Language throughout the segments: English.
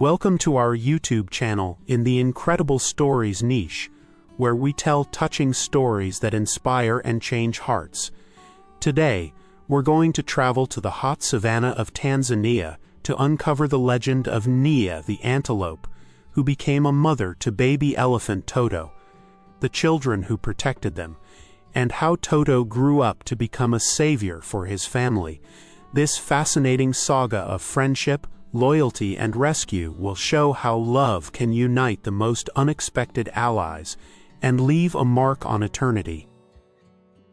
Welcome to our YouTube channel in the Incredible Stories niche, where we tell touching stories that inspire and change hearts. Today, we're going to travel to the hot savanna of Tanzania to uncover the legend of Nia the antelope, who became a mother to baby elephant Toto, the children who protected them, and how Toto grew up to become a savior for his family. This fascinating saga of friendship, loyalty, and rescue will show how love can unite the most unexpected allies and leave a mark on eternity.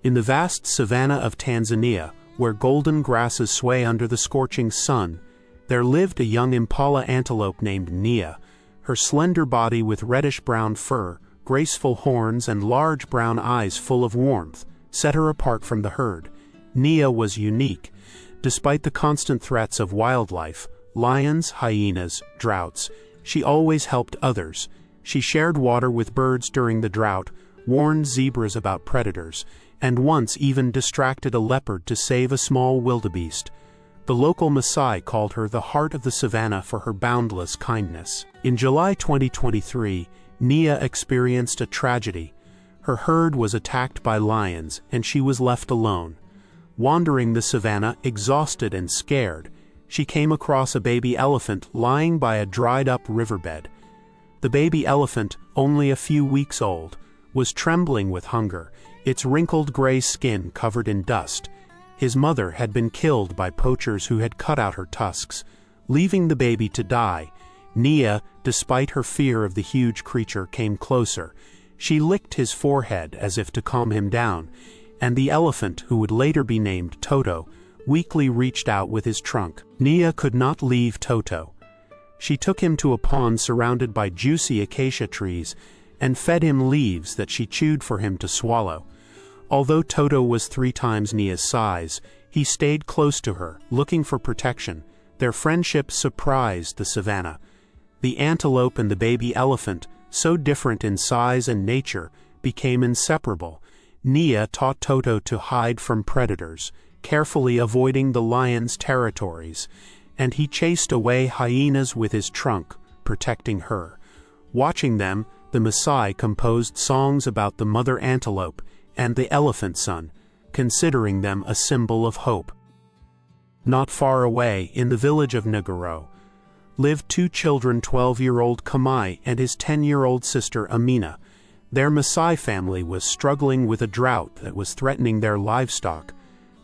In the vast savanna of Tanzania, where golden grasses sway under the scorching sun, there lived a young impala antelope named Nia. Her slender body with reddish-brown fur, graceful horns, and large brown eyes full of warmth set her apart from the herd. Nia was unique. Despite the constant threats of wildlife, lions, hyenas, droughts, she always helped others. She shared water with birds during the drought, warned zebras about predators, and once even distracted a leopard to save a small wildebeest. The local Maasai called her the heart of the savannah for her boundless kindness. In July 2023, Nia experienced a tragedy. Her herd was attacked by lions, and she was left alone. Wandering the savannah, exhausted and scared, she came across a baby elephant lying by a dried-up riverbed. The baby elephant, only a few weeks old, was trembling with hunger, its wrinkled gray skin covered in dust. His mother had been killed by poachers who had cut out her tusks, leaving the baby to die. Nia, despite her fear of the huge creature, came closer. She licked his forehead as if to calm him down, and the elephant, who would later be named Toto, weakly reached out with his trunk. Nia could not leave Toto. She took him to a pond surrounded by juicy acacia trees and fed him leaves that she chewed for him to swallow. Although Toto was 3 times Nia's size, he stayed close to her, looking for protection. Their friendship surprised the savannah. The antelope and the baby elephant, so different in size and nature, became inseparable. Nia taught Toto to hide from predators, carefully avoiding the lion's territories, and he chased away hyenas with his trunk, protecting her. Watching them, the Maasai composed songs about the mother antelope and the elephant son, considering them a symbol of hope. Not far away, in the village of Ngoro, lived 2 children, 12-year-old Kamai and his 10-year-old sister Amina. Their Maasai family was struggling with a drought that was threatening their livestock.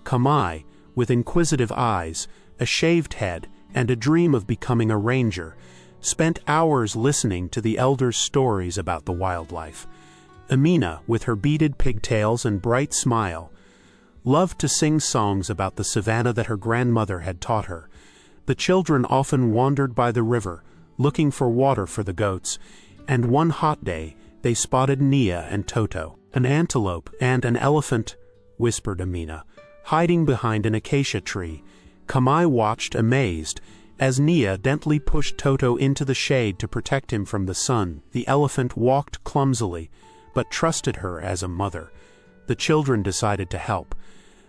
Kamai, with inquisitive eyes, a shaved head, and a dream of becoming a ranger, spent hours listening to the elders' stories about the wildlife. Amina, with her beaded pigtails and bright smile, loved to sing songs about the savannah that her grandmother had taught her. The children often wandered by the river, looking for water for the goats, and one hot day they spotted Nia and Toto. "An antelope and an elephant," whispered Amina, hiding behind an acacia tree. Kamai watched amazed as Nia gently pushed Toto into the shade to protect him from the sun. The elephant walked clumsily, but trusted her as a mother. The children decided to help.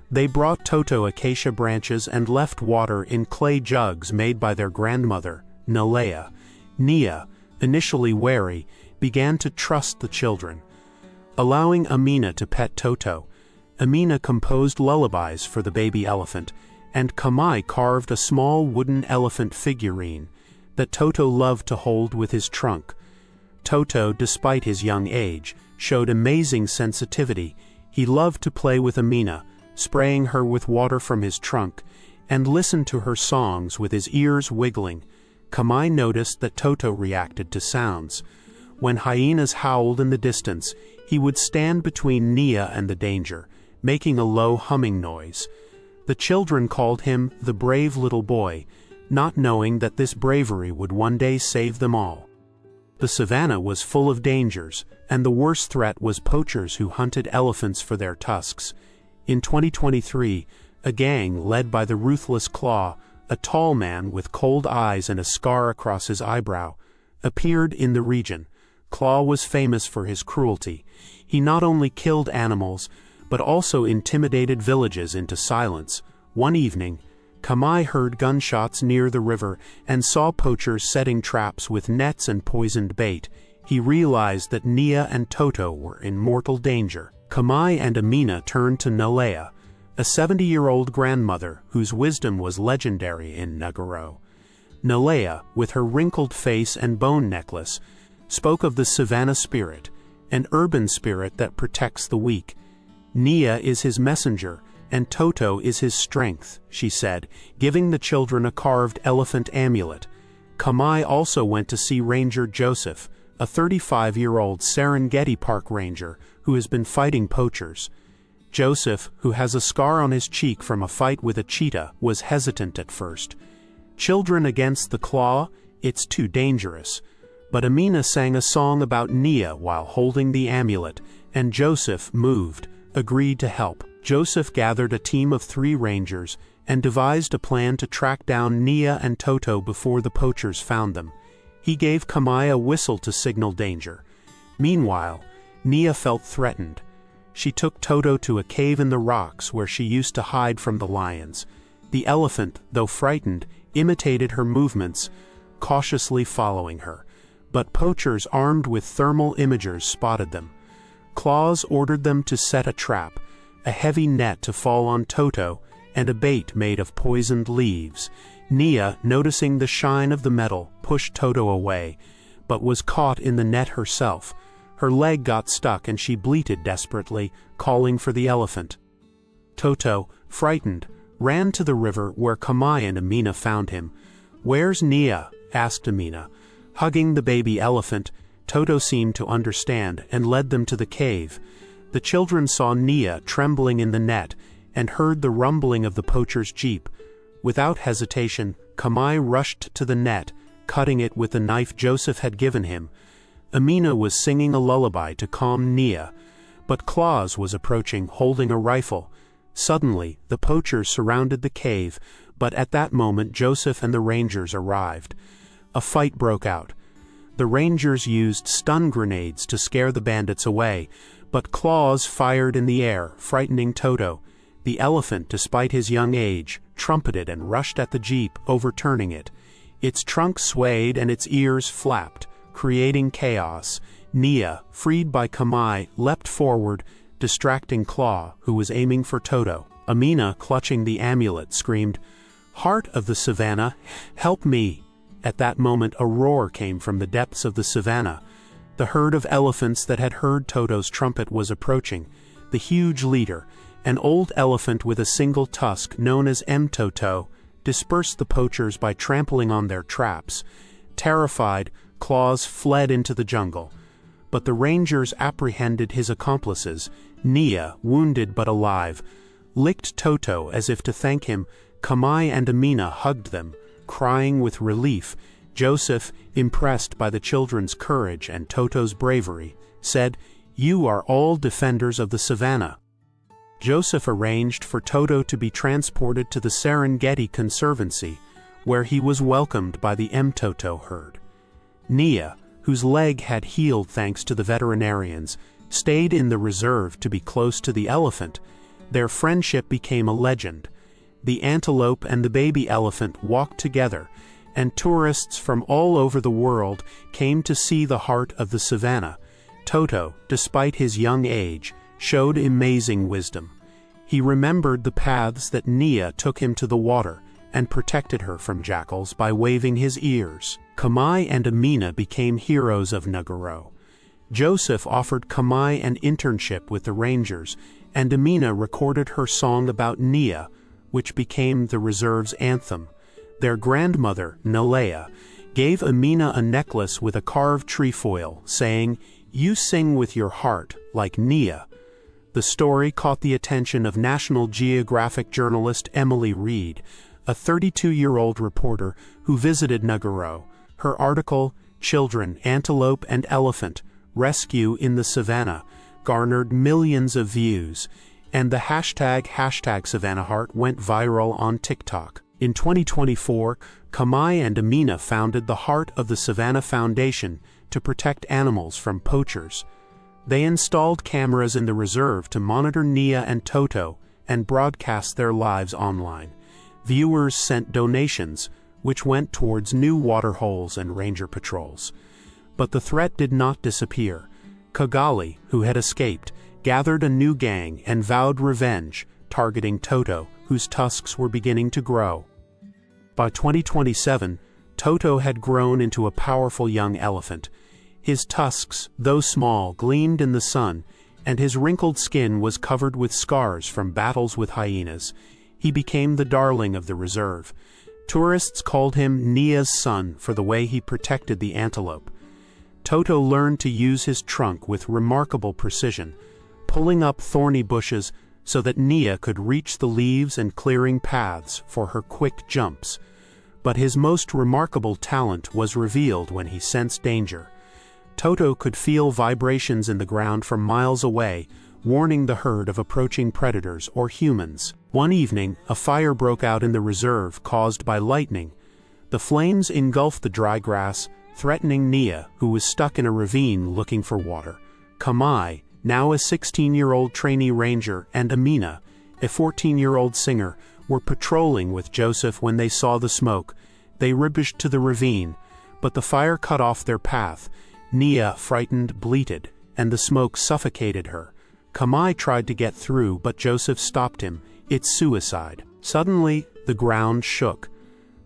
They brought Toto acacia branches and left water in clay jugs made by their grandmother, Nalea. Nia, initially wary, began to trust the children. Allowing Amina to pet Toto, Amina composed lullabies for the baby elephant, and Kamai carved a small wooden elephant figurine that Toto loved to hold with his trunk. Toto, despite his young age, showed amazing sensitivity. He loved to play with Amina, spraying her with water from his trunk, and listened to her songs with his ears wiggling. Kamai noticed that Toto reacted to sounds. When hyenas howled in the distance, he would stand between Nia and the danger, making a low humming noise. The children called him the brave little boy, not knowing that this bravery would one day save them all. The savannah was full of dangers, and the worst threat was poachers who hunted elephants for their tusks. In 2023, a gang led by the ruthless Claw, a tall man with cold eyes and a scar across his eyebrow, appeared in the region. Claw was famous for his cruelty. He not only killed animals, but also intimidated villages into silence. One evening, Kamai heard gunshots near the river and saw poachers setting traps with nets and poisoned bait. He realized that Nia and Toto were in mortal danger. Kamai and Amina turned to Nalea, a 70-year-old grandmother whose wisdom was legendary in Nagaro. Nalea, with her wrinkled face and bone necklace, spoke of the Savannah spirit, an urban spirit that protects the weak. Nia is his messenger, and Toto is his strength, she said, giving the children a carved elephant amulet. Kamai also went to see Ranger Joseph, a 35-year-old Serengeti Park ranger who has been fighting poachers. Joseph, who has a scar on his cheek from a fight with a cheetah, was hesitant at first. Children against the claw? It's too dangerous. But Amina sang a song about Nia while holding the amulet, and Joseph, moved, agreed to help. Joseph gathered a team of 3 rangers and devised a plan to track down Nia and Toto before the poachers found them. He gave Kamai a whistle to signal danger. Meanwhile, Nia felt threatened. She took Toto to a cave in the rocks where she used to hide from the lions. The elephant, though frightened, imitated her movements, cautiously following her. But poachers armed with thermal imagers spotted them. Claws ordered them to set a trap, a heavy net to fall on Toto, and a bait made of poisoned leaves. Nia, noticing the shine of the metal, pushed Toto away, but was caught in the net herself. Her leg got stuck and she bleated desperately, calling for the elephant. Toto, frightened, ran to the river where Kamai and Amina found him. "Where's Nia?" asked Amina. Hugging the baby elephant, Toto seemed to understand and led them to the cave. The children saw Nia trembling in the net and heard the rumbling of the poacher's jeep. Without hesitation, Kamai rushed to the net, cutting it with the knife Joseph had given him. Amina was singing a lullaby to calm Nia, but Claus was approaching, holding a rifle. Suddenly, the poachers surrounded the cave, but at that moment Joseph and the rangers arrived. A fight broke out. The rangers used stun grenades to scare the bandits away, but Claus fired in the air, frightening Toto. The elephant, despite his young age, trumpeted and rushed at the jeep, overturning it. Its trunk swayed and its ears flapped, creating chaos. Nia, freed by Kamai, leapt forward, distracting Claw, who was aiming for Toto. Amina, clutching the amulet, screamed, "Heart of the Savannah, help me!" At that moment a roar came from the depths of the savannah. The herd of elephants that had heard Toto's trumpet was approaching. The huge leader, an old elephant with a single tusk known as Mtoto, dispersed the poachers by trampling on their traps. Terrified, Claus fled into the jungle. But the rangers apprehended his accomplices. Nia, wounded but alive, licked Toto as if to thank him. Kamai and Amina hugged them, crying with relief. Joseph, impressed by the children's courage and Toto's bravery, said, "You are all defenders of the savannah." Joseph arranged for Toto to be transported to the Serengeti Conservancy, where he was welcomed by the Mtoto herd. Nia, whose leg had healed thanks to the veterinarians, stayed in the reserve to be close to the elephant. Their friendship became a legend. The antelope and the baby elephant walked together, and tourists from all over the world came to see the heart of the savannah. Toto, despite his young age, showed amazing wisdom. He remembered the paths that Nia took him to the water and protected her from jackals by waving his ears. Kamai and Amina became heroes of Nagaro. Joseph offered Kamai an internship with the rangers, and Amina recorded her song about Nia, which became the reserve's anthem. Their grandmother, Nalea, gave Amina a necklace with a carved trefoil, saying, "You sing with your heart, like Nia." The story caught the attention of National Geographic journalist Emily Reed, a 32-year-old reporter who visited Nagaro. Her article, "Children, Antelope and Elephant, Rescue in the Savannah," garnered millions of views, and the hashtag #SavannahHeart went viral on TikTok. In 2024, Kamai and Amina founded the Heart of the Savannah Foundation to protect animals from poachers. They installed cameras in the reserve to monitor Nia and Toto and broadcast their lives online. viewers sent donations, which went towards new water holes and ranger patrols. But the threat did not disappear. Kigali, who had escaped, gathered a new gang and vowed revenge, targeting Toto, whose tusks were beginning to grow. By 2027, Toto had grown into a powerful young elephant. His tusks, though small, gleamed in the sun, and his wrinkled skin was covered with scars from battles with hyenas. He became the darling of the reserve. Tourists called him Nia's son for the way he protected the antelope. Toto learned to use his trunk with remarkable precision, pulling up thorny bushes so that Nia could reach the leaves and clearing paths for her quick jumps. But his most remarkable talent was revealed when he sensed danger. Toto could feel vibrations in the ground from miles away, warning the herd of approaching predators or humans. One evening, a fire broke out in the reserve caused by lightning. The flames engulfed the dry grass, threatening Nia, who was stuck in a ravine looking for water. Kamai, now a 16-year-old trainee ranger, and Amina, a 14-year-old singer, were patrolling with Joseph when they saw the smoke. They rushed to the ravine, but the fire cut off their path. Nia, frightened, bleated, and the smoke suffocated her. Kamai tried to get through, but Joseph stopped him. It's suicide. Suddenly, the ground shook.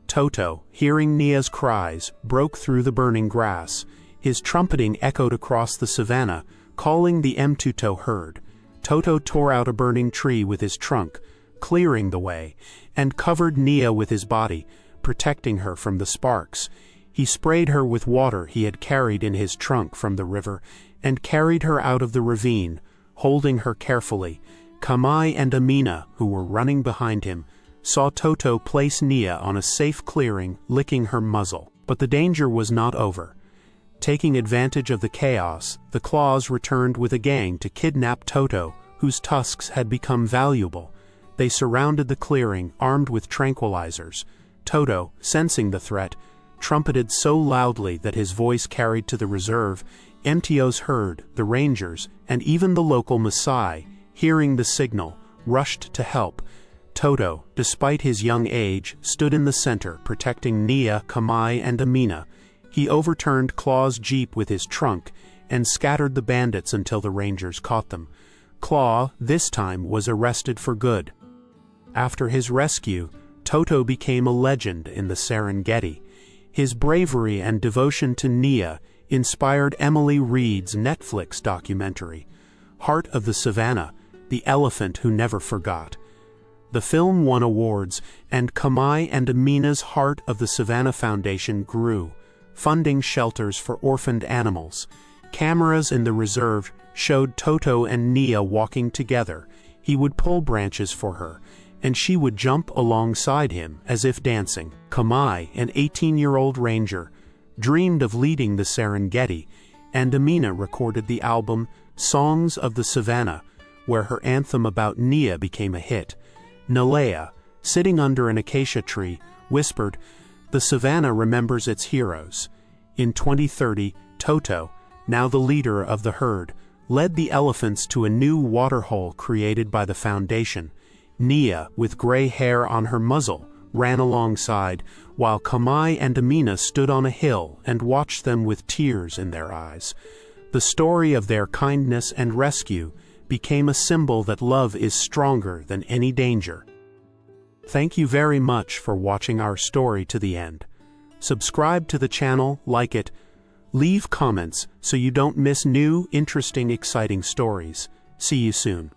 Toto, hearing Nia's cries, broke through the burning grass. His trumpeting echoed across the savannah, calling the Mtuto herd. Toto tore out a burning tree with his trunk, clearing the way, and covered Nia with his body, protecting her from the sparks. He sprayed her with water he had carried in his trunk from the river, and carried her out of the ravine, holding her carefully. Kamai and Amina, who were running behind him, saw Toto place Nia on a safe clearing, licking her muzzle. But the danger was not over. Taking advantage of the chaos, the Claws returned with a gang to kidnap Toto, whose tusks had become valuable. They surrounded the clearing, armed with tranquilizers. Toto, sensing the threat, trumpeted so loudly that his voice carried to the reserve. MTO's herd, the rangers, and even the local Maasai, hearing the signal, rushed to help. Toto, despite his young age, stood in the center, protecting Nia, Kamai, and Amina. He overturned Claw's jeep with his trunk and scattered the bandits until the rangers caught them. Claw, this time, was arrested for good. After his rescue, Toto became a legend in the Serengeti. His bravery and devotion to Nia inspired Emily Reed's Netflix documentary, Heart of the Savannah, The Elephant Who Never Forgot. The film won awards, and Kamai and Amina's Heart of the Savannah Foundation grew, funding shelters for orphaned animals. Cameras in the reserve showed Toto and Nia walking together. He would pull branches for her, and she would jump alongside him as if dancing. Kamai, an 18-year-old ranger, dreamed of leading the Serengeti, and Amina recorded the album Songs of the Savannah, where her anthem about Nia became a hit. Nalea, sitting under an acacia tree, whispered, "The savannah remembers its heroes." In 2030, Toto, now the leader of the herd, led the elephants to a new waterhole created by the foundation. Nia, with gray hair on her muzzle, ran alongside, while Kamai and Amina stood on a hill and watched them with tears in their eyes. The story of their kindness and rescue became a symbol that love is stronger than any danger. Thank you very much for watching our story to the end. Subscribe to the channel, like it, leave comments so you don't miss new, interesting, exciting stories. See you soon.